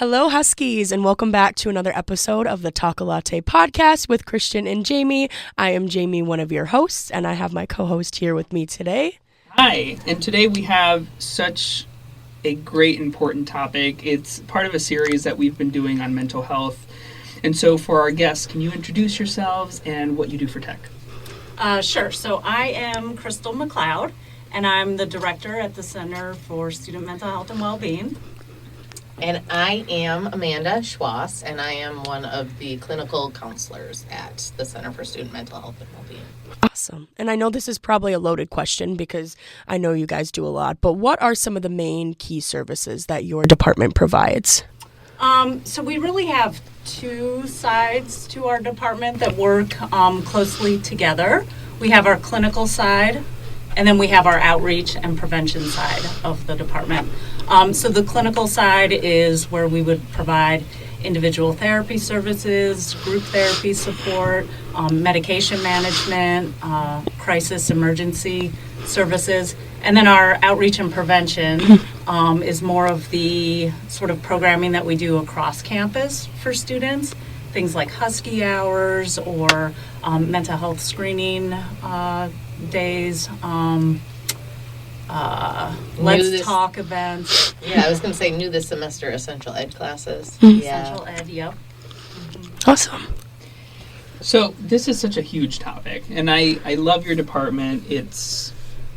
Hello, Huskies, and welcome back to another episode of the Talk a Latte podcast with Christian and Jamie. I am Jamie, one of your hosts, and I have my co-host here with me today. Hi, and today we have such a great important topic. It's part of a series that we've been doing on mental health. And so for our guests, can you introduce yourselves and what you do for tech? Sure. So I am Crystal McLeod, and I'm the director at the Center for Student Mental Health and Wellbeing. And I am Amanda Schwass, and I am one of the clinical counselors at the Center for Student Mental Health and Wellbeing. Awesome. And I know this is probably a loaded question because I know you guys do a lot, but what are some of the main key services that your department provides? So we really have two sides to our department that work closely together. We have our clinical side, and then we have our outreach and prevention side of the department. So the clinical side is where we would provide individual therapy services, group therapy support, medication management, crisis emergency services. And then our outreach and prevention is more of the sort of programming that we do across campus for students, things like Husky hours or mental health screening days, Let's Talk events. Yeah, I was going to say new this semester, essential ed classes. Essential ed, yep. Awesome. So this is such a huge topic, and I love your department.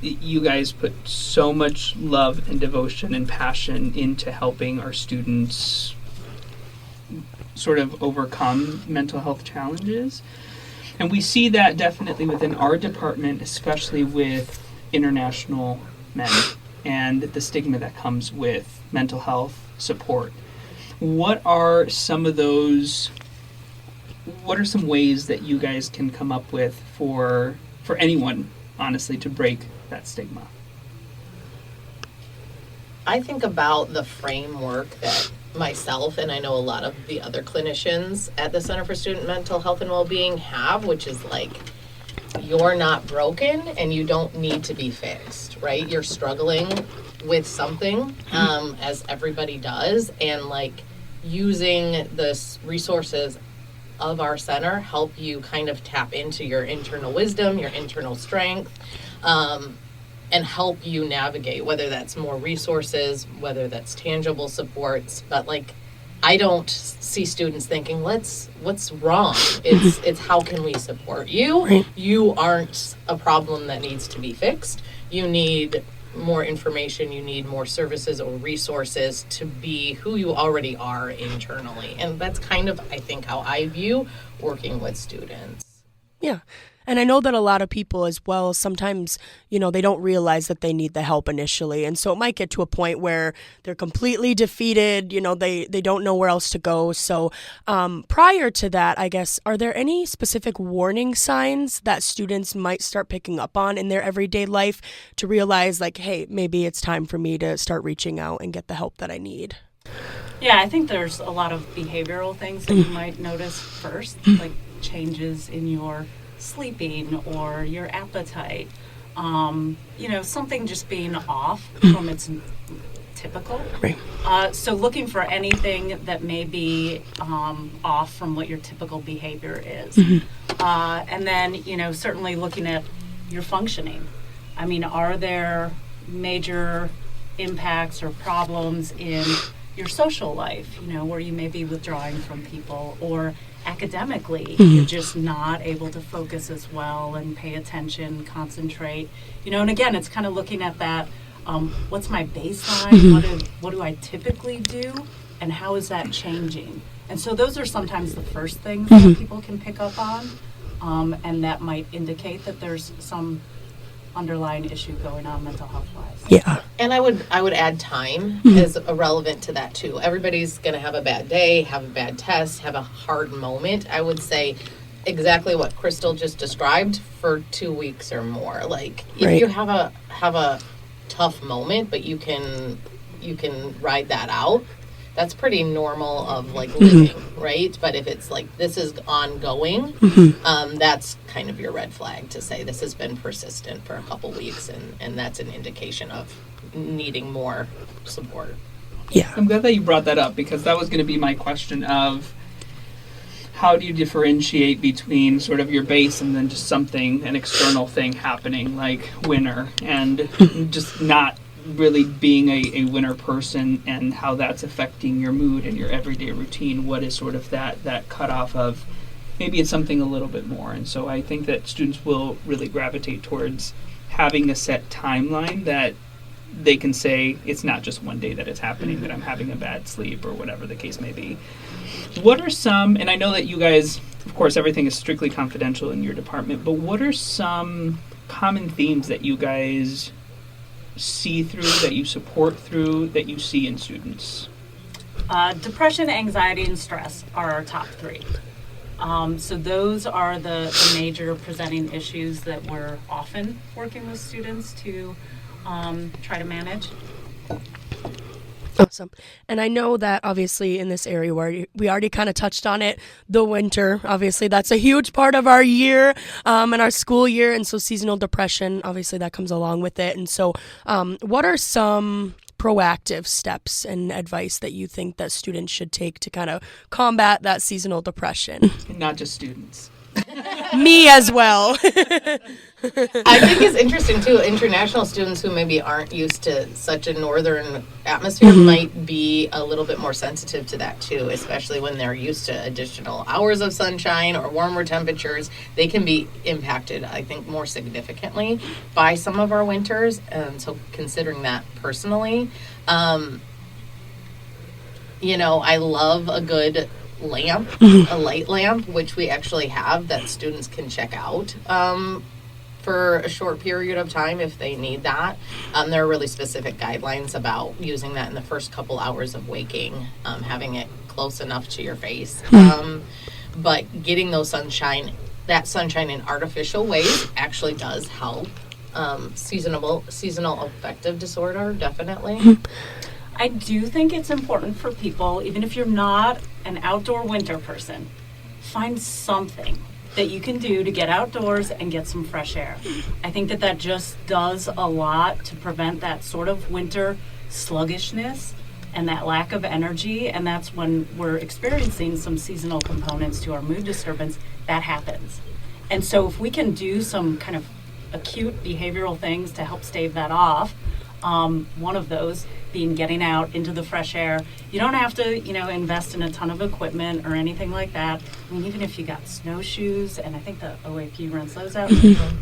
You guys put so much love and devotion and passion into helping our students sort of overcome mental health challenges. And we see that definitely within our department, especially with international men and the stigma that comes with mental health support. What are some ways that you guys can come up with for anyone, honestly, to break that stigma? I think about the framework that myself and I know a lot of the other clinicians at the Center for Student Mental Health and Wellbeing have, which is like, you're not broken and you don't need to be fixed, right? You're struggling with something, as everybody does, and like using the resources of our center help you kind of tap into your internal wisdom, your internal strength, and help you navigate, whether that's more resources, whether that's tangible supports. But like, I don't see students thinking, what's wrong? It's how can we support you? Right. You aren't a problem that needs to be fixed. You need more information, you need more services or resources to be who you already are internally. And that's kind of, I think, how I view working with students. Yeah. And I know that a lot of people as well, sometimes, they don't realize that they need the help initially. And so it might get to a point where they're completely defeated, they don't know where else to go. So prior to that, I guess, are there any specific warning signs that students might start picking up on in their everyday life to realize like, hey, maybe it's time for me to start reaching out and get the help that I need? Yeah, I think there's a lot of behavioral things that you might notice first, like changes in your sleeping or your appetite, something just being off from its typical. Right. So looking for anything that may be off from what your typical behavior is. And then, certainly looking at your functioning. I mean, are there major impacts or problems in your social life, where you may be withdrawing from people, or academically, you're just not able to focus as well and pay attention, concentrate, and again, it's kind of looking at that, what's my baseline, what do I typically do, and how is that changing? And so those are sometimes the first things that people can pick up on, and that might indicate that there's some underlying issue going on mental health wise. Yeah. And I would add time as relevant to that too. Everybody's going to have a bad day, have a bad test, have a hard moment. I would say exactly what Crystal just described for 2 weeks or more. Like if you have a tough moment, but you can ride that out. That's pretty normal of like living, right? But if it's like this is ongoing, that's kind of your red flag to say this has been persistent for a couple weeks, and that's an indication of needing more support. Yeah. I'm glad that you brought that up, because that was going to be my question of how do you differentiate between sort of your base and then just something, an external thing happening like winter, and just not really being a winter person, and how that's affecting your mood and your everyday routine. What is sort of that cutoff of maybe it's something a little bit more. And so I think that students will really gravitate towards having a set timeline that they can say it's not just one day that it's happening, that I'm having a bad sleep or whatever the case may be. What are some, and I know that you guys, of course, everything is strictly confidential in your department, but what are some common themes that you guys see through, that you support through, that you see in students? Depression, anxiety, and stress are our top three. So those are the major presenting issues that we're often working with students to try to manage. Awesome. And I know that obviously in this area where we already kind of touched on it, the winter, obviously that's a huge part of our year and our school year. And so seasonal depression, obviously that comes along with it. And so what are some proactive steps and advice that you think that students should take to kind of combat that seasonal depression? And not just students. Me as well. I think it's interesting too. International students who maybe aren't used to such a northern atmosphere might be a little bit more sensitive to that too, especially when they're used to additional hours of sunshine or warmer temperatures. They can be impacted, I think, more significantly by some of our winters. And so considering that personally, I love a good lamp, a light lamp, which we actually have that students can check out for a short period of time if they need that. There are really specific guidelines about using that in the first couple hours of waking, having it close enough to your face. But getting that sunshine in artificial ways actually does help. Seasonal affective disorder, definitely. I do think it's important for people, even if you're not an outdoor winter person, find something that you can do to get outdoors and get some fresh air. I think that just does a lot to prevent that sort of winter sluggishness and that lack of energy, and that's when we're experiencing some seasonal components to our mood disturbance. That happens. And so if we can do some kind of acute behavioral things to help stave that off, one of those being getting out into the fresh air. You don't have to, invest in a ton of equipment or anything like that. I mean, even if you got snowshoes, and I think the OAP rents those out,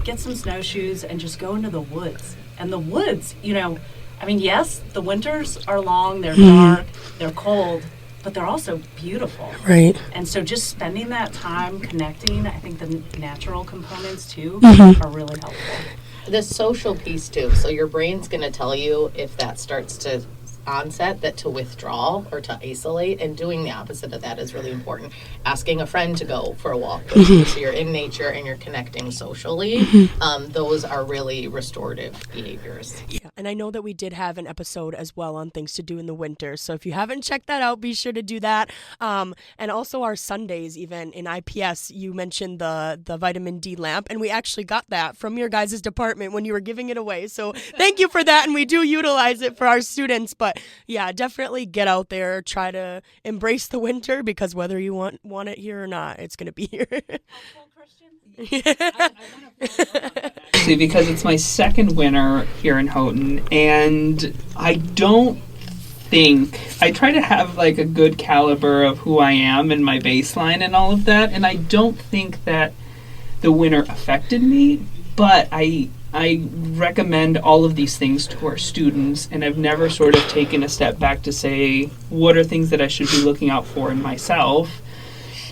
get some snowshoes and just go into the woods. And the woods, yes, the winters are long, they're dark, they're cold, but they're also beautiful. Right. And so just spending that time connecting, I think the natural components too are really helpful. The social piece too. So your brain's going to tell you if that starts to onset, that to withdraw or to isolate, and doing the opposite of that is really important. Asking a friend to go for a walk with you, so you're in nature and you're connecting socially. Those are really restorative behaviors. Yeah, and I know that we did have an episode as well on things to do in the winter, so if you haven't checked that out, be sure to do that. And also our Sundays, even in IPS, you mentioned the vitamin D lamp, and we actually got that from your guys' department when you were giving it away, so thank you for that, and we do utilize it for our students. But yeah, definitely get out there, try to embrace the winter, because whether you want it here or not, it's going to be here. See, because it's my second winter here in Houghton, and I try to have like a good caliber of who I am and my baseline and all of that, and I don't think that the winter affected me, but I recommend all of these things to our students, and I've never sort of taken a step back to say, what are things that I should be looking out for in myself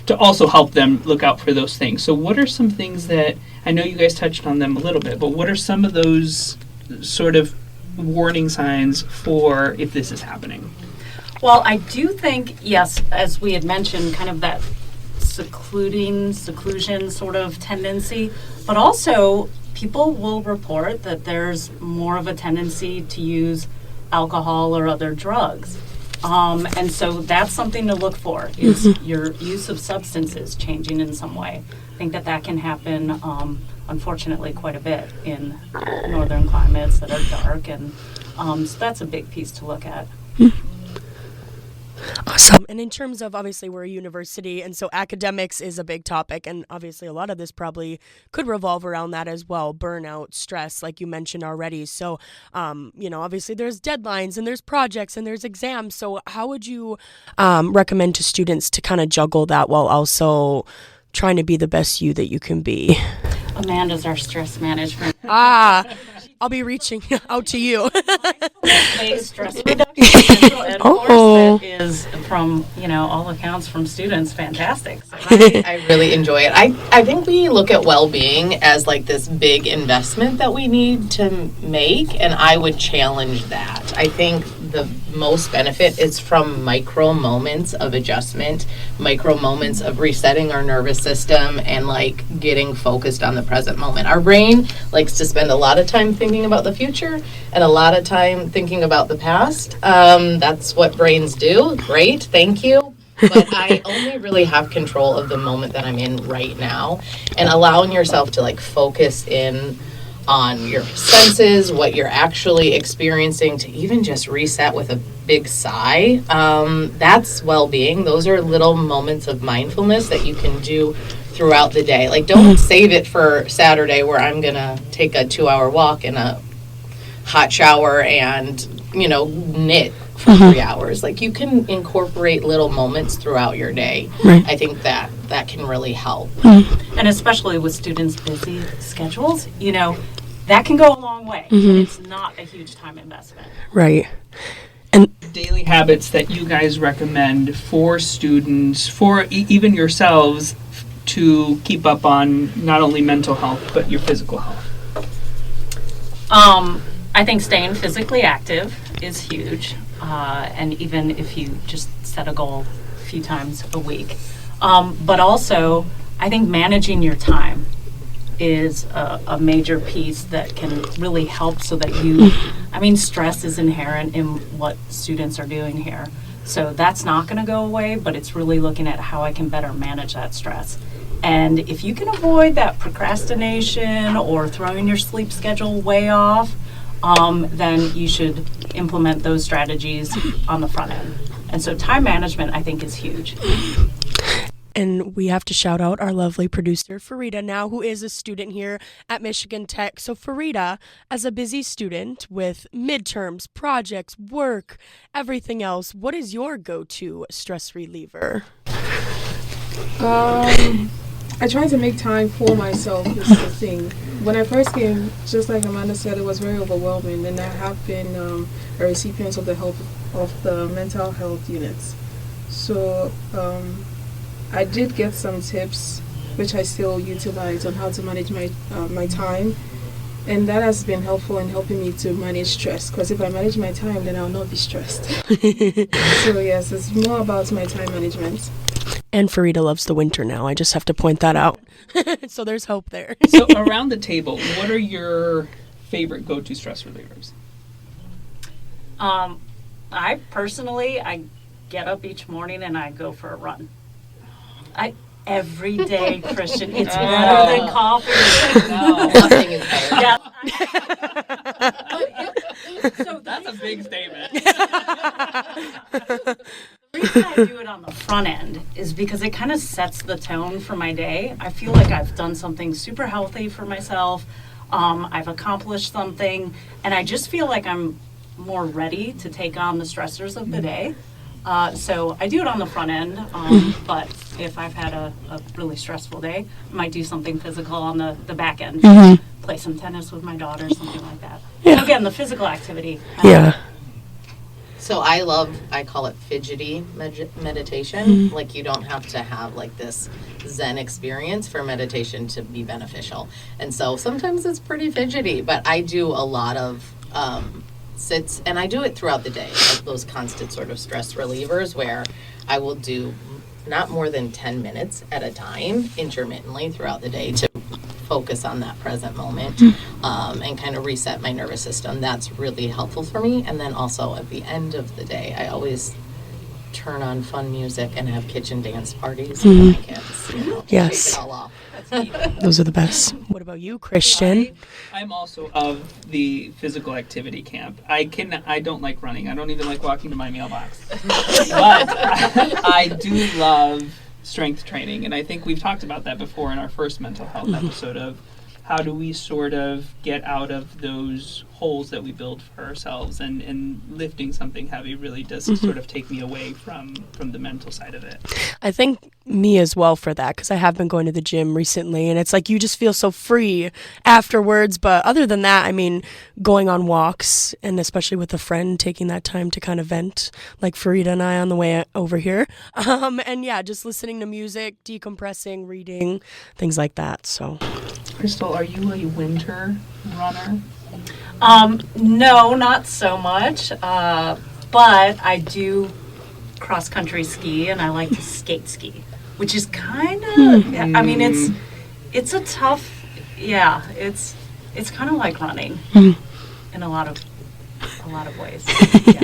to also help them look out for those things. So what are some things that, I know you guys touched on them a little bit, but what are some of those sort of warning signs for if this is happening? Well, I do think, yes, as we had mentioned, kind of that seclusion sort of tendency, but also people will report that there's more of a tendency to use alcohol or other drugs. And so that's something to look for, is your use of substances changing in some way. I think that can happen, unfortunately, quite a bit in northern climates that are dark, and so that's a big piece to look at. Awesome. And in terms of, obviously, we're a university, and so academics is a big topic, and obviously a lot of this probably could revolve around that as well, burnout, stress, like you mentioned already. So, obviously there's deadlines and there's projects and there's exams. So how would you recommend to students to kind of juggle that while also trying to be the best you that you can be? Amanda's our stress management. I'll be reaching out to you. Stress reduction mental ed course that is, from all accounts from students, fantastic. So I really enjoy it. I think we look at well-being as like this big investment that we need to make, and I would challenge that. I think the most benefit is from micro moments of adjustment, micro moments of resetting our nervous system, and like getting focused on the present moment. Our brain likes to spend a lot of time thinking about the future and a lot of time thinking about the past. That's what brains do. Great, thank you. But I only really have control of the moment that I'm in right now, and allowing yourself to like focus in on your senses, what you're actually experiencing, to even just reset with a big sigh. That's well-being. Those are little moments of mindfulness that you can do throughout the day. Like, don't save it for Saturday where I'm going to take a 2-hour walk and a hot shower and, knit for 3 hours. Like, you can incorporate little moments throughout your day. Right. I think that can really help. and especially with students' busy schedules, that can go a long way. It's not a huge time investment. Right. Daily habits that you guys recommend for students, for even yourselves, to keep up on not only mental health but your physical health? I think staying physically active is huge, and even if you just set a goal a few times a week. But also, I think managing your time is a major piece that can really help so that stress is inherent in what students are doing here. So that's not going to go away, but it's really looking at how I can better manage that stress. And if you can avoid that procrastination or throwing your sleep schedule way off, then you should implement those strategies on the front end. And so time management, I think, is huge. And we have to shout out our lovely producer, Farida, now, who is a student here at Michigan Tech. So, Farida, as a busy student with midterms, projects, work, everything else, what is your go-to stress reliever? I try to make time for myself, is the thing. When I first came, just like Amanda said, it was very overwhelming, and I have been a recipient of the help of the mental health units. So I did get some tips, which I still utilize, on how to manage my time, and that has been helpful in helping me to manage stress, because if I manage my time, then I'll not be stressed. So yes, it's more about my time management. And Farida loves the winter now. I just have to point that out. So there's hope there. So around the table, what are your favorite go-to stress relievers? I personally get up each morning and I go for a run. Every day, Christian, it's better than coffee. No, nothing is better. Yeah. So that's a big statement. The reason I do it on the front end is because it kind of sets the tone for my day. I feel like I've done something super healthy for myself. I've accomplished something, and I just feel like I'm more ready to take on the stressors of the day. So I do it on the front end, but if I've had a really stressful day, I might do something physical on the back end. Play some tennis with my daughter, something like that. Yeah. And again, the physical activity. Yeah. So I call it fidgety meditation. Like, you don't have to have like this Zen experience for meditation to be beneficial. And so sometimes it's pretty fidgety, but I do a lot of sits, and I do it throughout the day, like those constant sort of stress relievers where I will do not more than 10 minutes at a time intermittently throughout the day to focus on that present moment and kind of reset my nervous system. That's really helpful for me. And then also at the end of the day, I always turn on fun music and have kitchen dance parties with my kids. Yes. Shake it all off. Those are the best. What about you, Christian? I'm also of the physical activity camp. I don't like running. I don't even like walking to my mailbox. But I do love strength training, and I think we've talked about that before in our first mental health episode of how do we sort of get out of those holes that we build for ourselves, and lifting something heavy really does sort of take me away from the mental side of it. I think me as well for that, because I have been going to the gym recently, and it's like you just feel so free afterwards. But other than that, I mean, going on walks, and especially with a friend, taking that time to kind of vent, like Farida and I on the way over here. And yeah, just listening to music, decompressing, reading, things like that. So, Crystal, are you a winter runner? No, not so much. But I do cross-country ski, and I like to skate ski, which is kind of, I mean, it's a tough, it's kind of like running in a lot of ways. Yeah.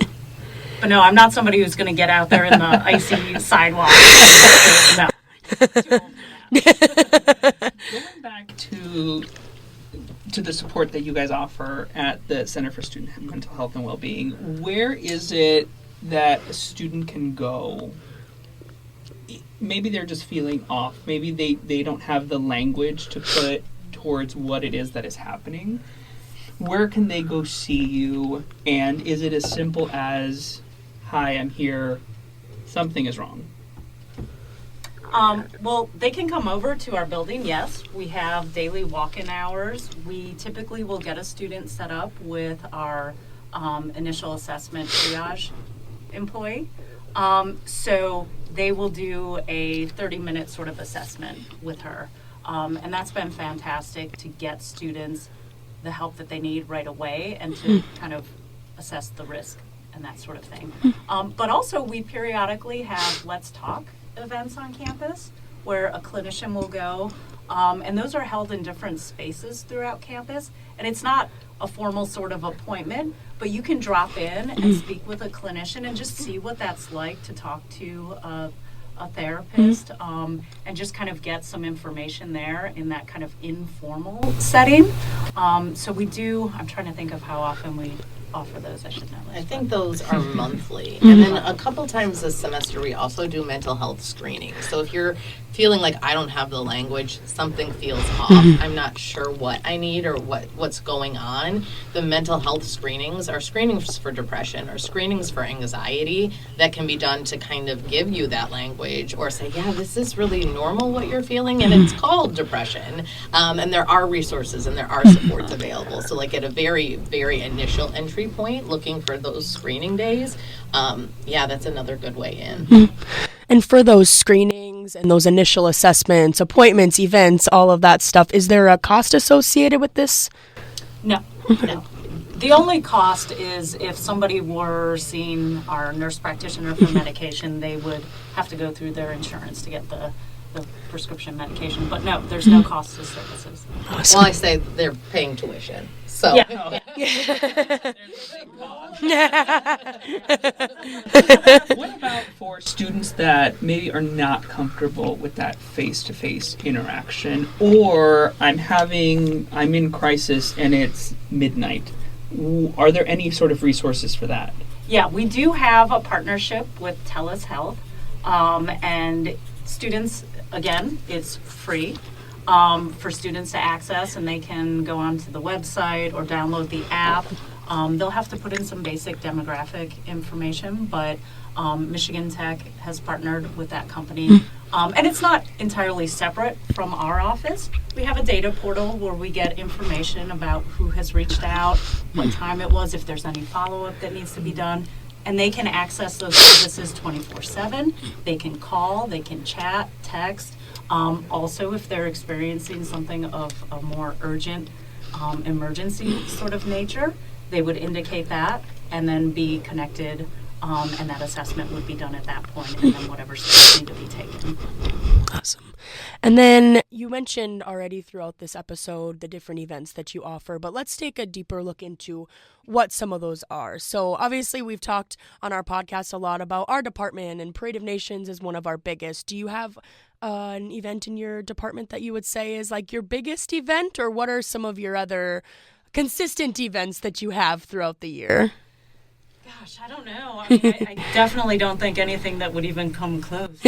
But no, I'm not somebody who's going to get out there in the icy sidewalk. No. Going back to the support that you guys offer at the Center for Student Mental Health and Wellbeing, where is it that a student can go? Maybe they're just feeling off. Maybe they don't have the language to put towards what it is that is happening. Where can they go see you? And is it as simple as, hi, I'm here, something is wrong? Well, they can come over to our building, yes. We have daily walk-in hours. We typically will get a student set up with our initial assessment triage employee. So they will do a 30-minute sort of assessment with her. And that's been fantastic to get students the help that they need right away and to kind of assess the risk and that sort of thing. But also we periodically have Let's Talk events on campus where a clinician will go, and those are held in different spaces throughout campus, and it's not a formal sort of appointment, but you can drop in and speak with a clinician and just see what that's like to talk to a therapist, and just kind of get some information there in that kind of informal setting. So we do, I'm trying to think of how often we offer those. I should know. I think those are monthly. And then a couple times this semester we also do mental health screening. So if you're feeling like I don't have the language, something feels off, I'm not sure what I need or what's going on, the mental health screenings are screenings for depression or screenings for anxiety that can be done to kind of give you that language or say, yeah, this is really normal what you're feeling and it's called depression. And there are resources and there are supports available. So like at a very, very initial entry point, looking for those screening days, that's another good way in. And for those screenings and those initial assessments, appointments, events, all of that stuff, is there a cost associated with this? No. The only cost is if somebody were seeing our nurse practitioner for medication, they would have to go through their insurance to get the prescription medication. But no, there's no cost to services. Awesome. Well, I say they're paying tuition. So Yeah. What about for students that maybe are not comfortable with that face-to-face interaction, or I'm in crisis and it's midnight? Are there any sort of resources for that? Yeah, we do have a partnership with TELUS Health, and students, again, it's free for students to access, and they can go onto the website or download the app. They'll have to put in some basic demographic information, but Michigan Tech has partnered with that company. And it's not entirely separate from our office. We have a data portal where we get information about who has reached out, what time it was, if there's any follow-up that needs to be done. And they can access those services 24/7. They can call, they can chat, text. Also, if they're experiencing something of a more urgent emergency sort of nature, they would indicate that and then be connected, and that assessment would be done at that point, and then whatever steps need to be taken. Awesome. And then you mentioned already throughout this episode the different events that you offer, but let's take a deeper look into what some of those are. So obviously we've talked on our podcast a lot about our department, and Parade of Nations is one of our biggest. Do you have an event in your department that you would say is like your biggest event, or what are some of your other consistent events that you have throughout the year? Gosh, I don't know. I mean, I definitely don't think anything that would even come close.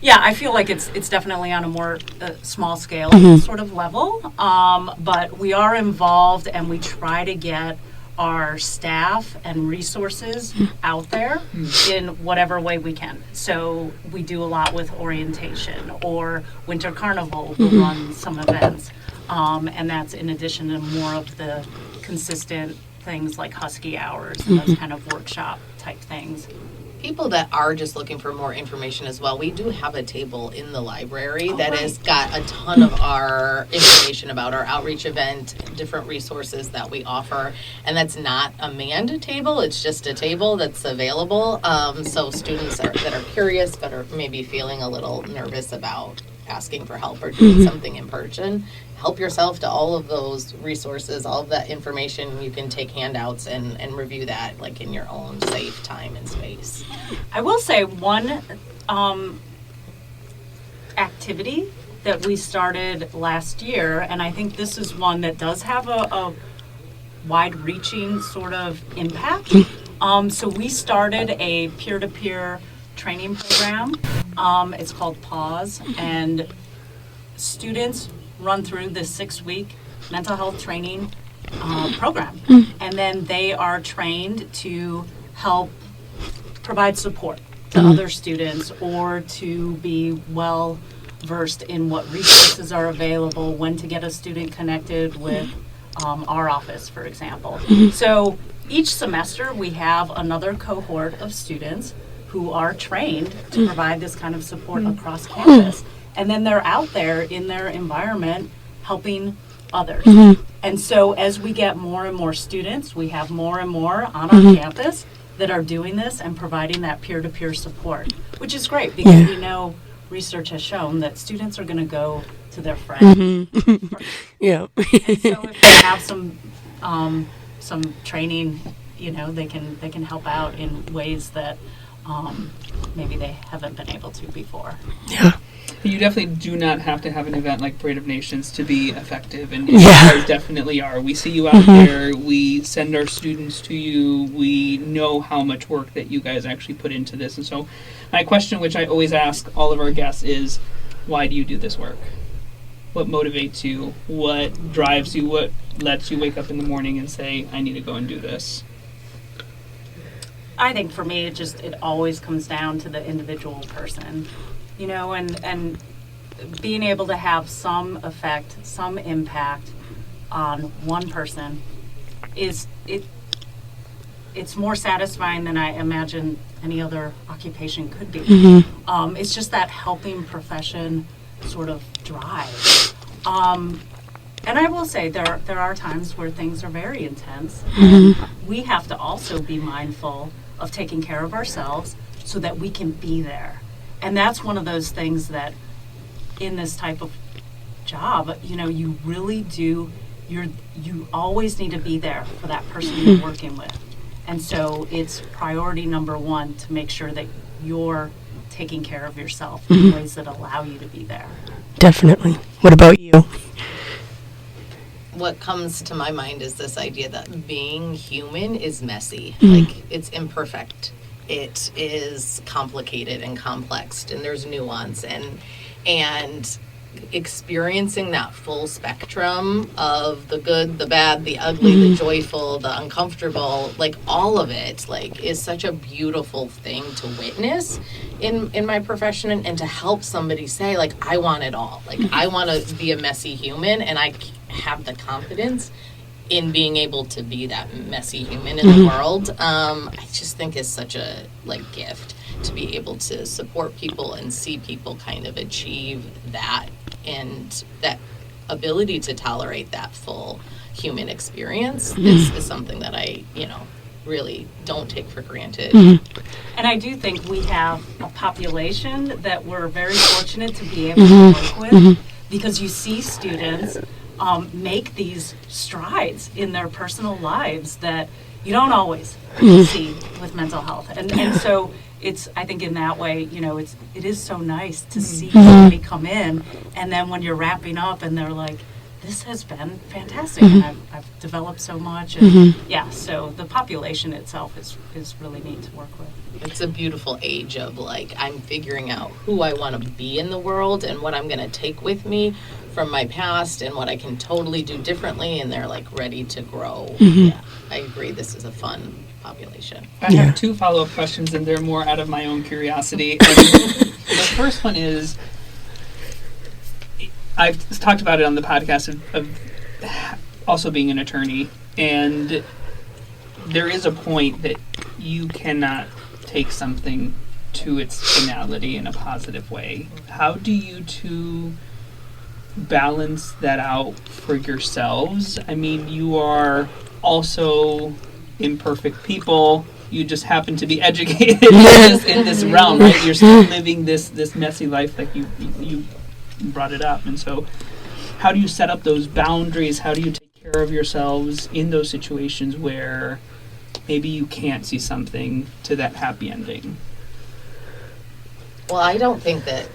Yeah, I feel like it's definitely on a more small scale sort of level, but we are involved and we try to get our staff and resources out there in whatever way we can. So we do a lot with orientation, or Winter Carnival will run some events, and that's in addition to more of the consistent things like Husky hours and those kind of workshop type things. People that are just looking for more information as well, we do have a table in the library that has got a ton of our information about our outreach event, different resources that we offer, and that's not a manned table, it's just a table that's available. So students that are curious but are maybe feeling a little nervous about asking for help or doing something in person, help yourself to all of those resources, all of that information. You can take handouts and review that like in your own safe time and space. I will say one activity that we started last year, and I think this is one that does have a wide-reaching sort of impact. So we started a peer-to-peer training program. It's called Pause, and students run through this 6-week mental health training program, and then they are trained to help provide support to other students, or to be well versed in what resources are available, when to get a student connected with our office, for example. So each semester we have another cohort of students who are trained to provide this kind of support across campus. And then they're out there in their environment helping others. And so as we get more and more students, we have more and more on our campus that are doing this and providing that peer-to-peer support, which is great because we know research has shown that students are going to go to their friends first. Yeah. And so if they have some training, you know, they can help out in ways that maybe they haven't been able to before. Yeah. You definitely do not have to have an event like Parade of Nations to be effective, and you guys definitely are. We see you out there, we send our students to you, we know how much work that you guys actually put into this. And so my question, which I always ask all of our guests, is why do you do this work? What motivates you? What drives you? What lets you wake up in the morning and say, I need to go and do this? I think for me, it always comes down to the individual person, you know, and being able to have some effect, some impact on one person it's more satisfying than I imagine any other occupation could be. It's just that helping profession sort of drive. And I will say there are times where things are very intense. And we have to also be mindful of taking care of ourselves so that we can be there. And that's one of those things that in this type of job, you know, you really do, you always need to be there for that person you're working with. And so it's priority number one to make sure that you're taking care of yourself in ways that allow you to be there. Definitely. What about you? What comes to my mind is this idea that being human is messy. Like, it's imperfect. It is complicated and complex, and there's nuance, and experiencing that full spectrum of the good, the bad, the ugly, the joyful, the uncomfortable, like all of it, like, is such a beautiful thing to witness in my profession, and to help somebody say, like, I want it all. Like, I want to be a messy human, and I have the confidence in being able to be that messy human in the world. I just think is such a gift to be able to support people and see people kind of achieve that, and that ability to tolerate that full human experience is something that I, really don't take for granted. And I do think we have a population that we're very fortunate to be able to work with, because you see students make these strides in their personal lives that you don't always see with mental health. And so I think in that way, it is so nice to see somebody come in, and then when you're wrapping up and they're like, this has been fantastic, and I've developed so much, and so the population itself is really neat to work with. It's a beautiful age of like, I'm figuring out who I want to be in the world and what I'm going to take with me from my past and what I can totally do differently, and they're like ready to grow. Yeah, I agree. This is a fun population. I have 2 follow-up questions, and they're more out of my own curiosity. And the first one is, I've talked about it on the podcast of also being an attorney, and there is a point that you cannot take something to its finality in a positive way. How do you two balance that out for yourselves? I mean, you are also imperfect people. You just happen to be educated in this realm, right? You're still living this messy life, like you brought it up. And so how do you set up those boundaries? How do you take care of yourselves in those situations where maybe you can't see something to that happy ending? Well, I don't think that,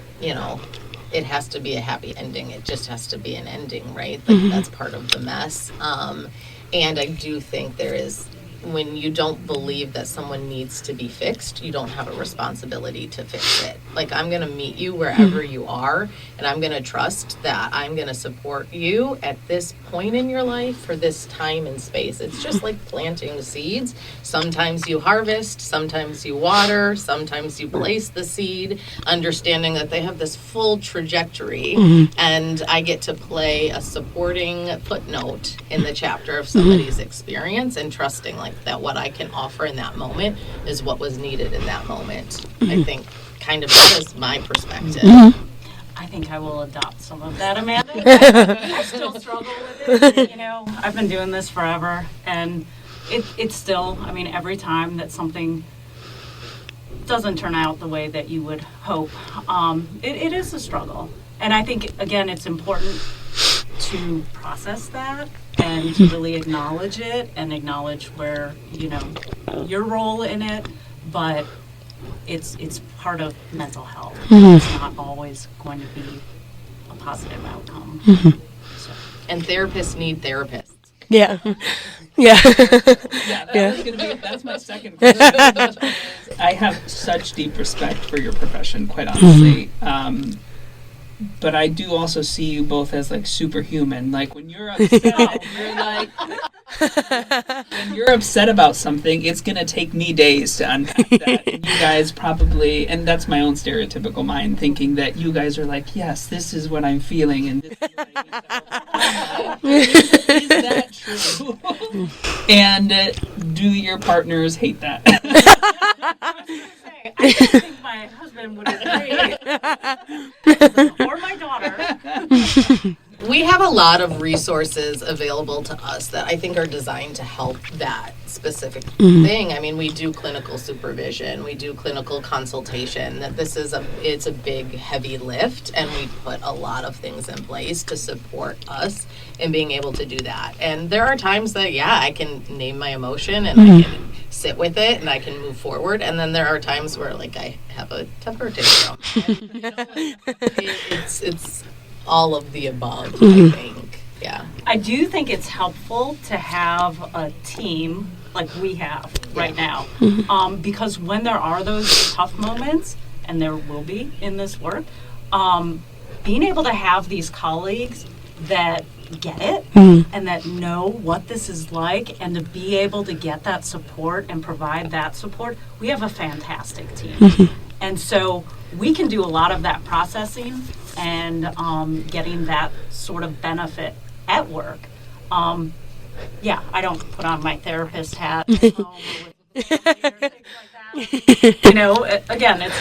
it has to be a happy ending. It just has to be an ending, right? Like that's part of the mess. And I do think there is, when you don't believe that someone needs to be fixed, you don't have a responsibility to fix it. Like, I'm going to meet you wherever you are, and I'm going to trust that I'm going to support you at this point in your life for this time and space. It's just like planting seeds. Sometimes you harvest, sometimes you water, sometimes you place the seed, understanding that they have this full trajectory, and I get to play a supporting footnote in the chapter of somebody's experience, and trusting like that what I can offer in that moment is what was needed in that moment. I think kind of that is my perspective. I think I will adopt some of that, Amanda. I still struggle with it. I've been doing this forever, and it's still, every time that something doesn't turn out the way that you would hope, it is a struggle. And I think, again, it's important to process that and to really acknowledge it and acknowledge where, your role in it, but it's part of mental health. It's not always going to be a positive outcome. So. And therapists need therapists. Yeah. That's my second question. I have such deep respect for your profession, quite honestly. But I do also see you both as like superhuman. Like when you're upset, you're like, when you're upset about something, it's gonna take me days to unpack that. And you guys probably, and that's my own stereotypical mind thinking that you guys are like, yes, this is what I'm feeling, and this is what I need to help. Is that true? And do your partners hate that? I don't think my husband would agree. Or my daughter. We have a lot of resources available to us that I think are designed to help that specific thing. We do clinical supervision, we do clinical consultation. This is it's a big, heavy lift, and we put a lot of things in place to support us in being able to do that. And there are times that, I can name my emotion and I can sit with it and I can move forward. And then there are times where, like, I have a temper tantrum. It's all of the above, I think. Yeah. I do think it's helpful to have a team like we have right now. Because when there are those tough moments, and there will be in this work, being able to have these colleagues that get it and that know what this is like, and to be able to get that support and provide that support, we have a fantastic team. And so we can do a lot of that processing and getting that sort of benefit at work. I don't put on my therapist hat at home or with things like that. Again, it's,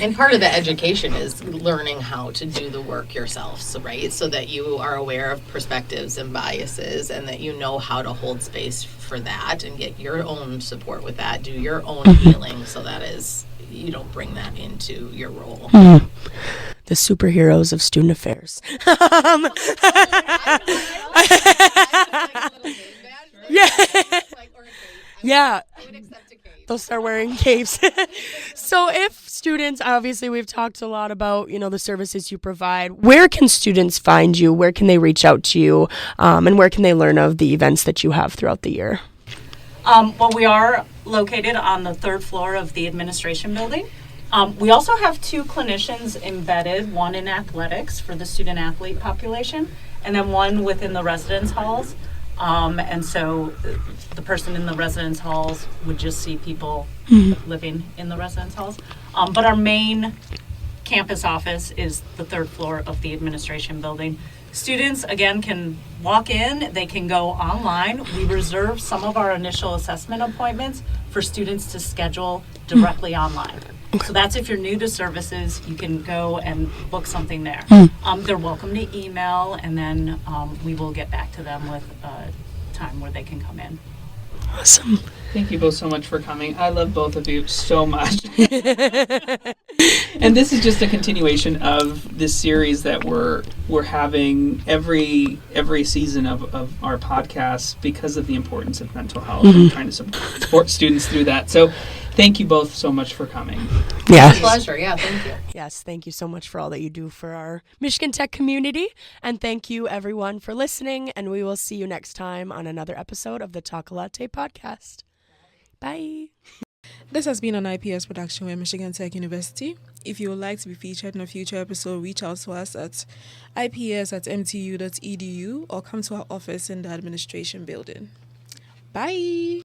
And part of the education is learning how to do the work yourself, so that you are aware of perspectives and biases, and that you know how to hold space for that and get your own support with that, do your own healing, so that is, you don't bring that into your role. The superheroes of student affairs. Yeah. they'll start wearing capes. So if students, obviously we've talked a lot about, the services you provide. Where can students find you? Where can they reach out to you? And where can they learn of the events that you have throughout the year? Well, we are located on the third floor of the administration building. We also have 2 clinicians embedded, one in athletics for the student athlete population, and then one within the residence halls. And so the person in the residence halls would just see people living in the residence halls. But our main campus office is the third floor of the administration building. Students, again, can walk in, they can go online. We reserve some of our initial assessment appointments for students to schedule directly online. So that's if you're new to services, you can go and book something there. They're welcome to email, and then we will get back to them with a time where they can come in. Awesome. Thank you both so much for coming. I love both of you so much. And this is just a continuation of this series that we're having every season of our podcast because of the importance of mental health and trying to support students through that. So thank you both so much for coming. Yeah. Pleasure. Yeah, thank you. Yes, thank you so much for all that you do for our Michigan Tech community. And thank you, everyone, for listening. And we will see you next time on another episode of the Talk a Latte podcast. Bye. This has been an IPS production with Michigan Tech University. If you would like to be featured in a future episode, reach out to us at ips@mtu.edu or come to our office in the administration building. Bye.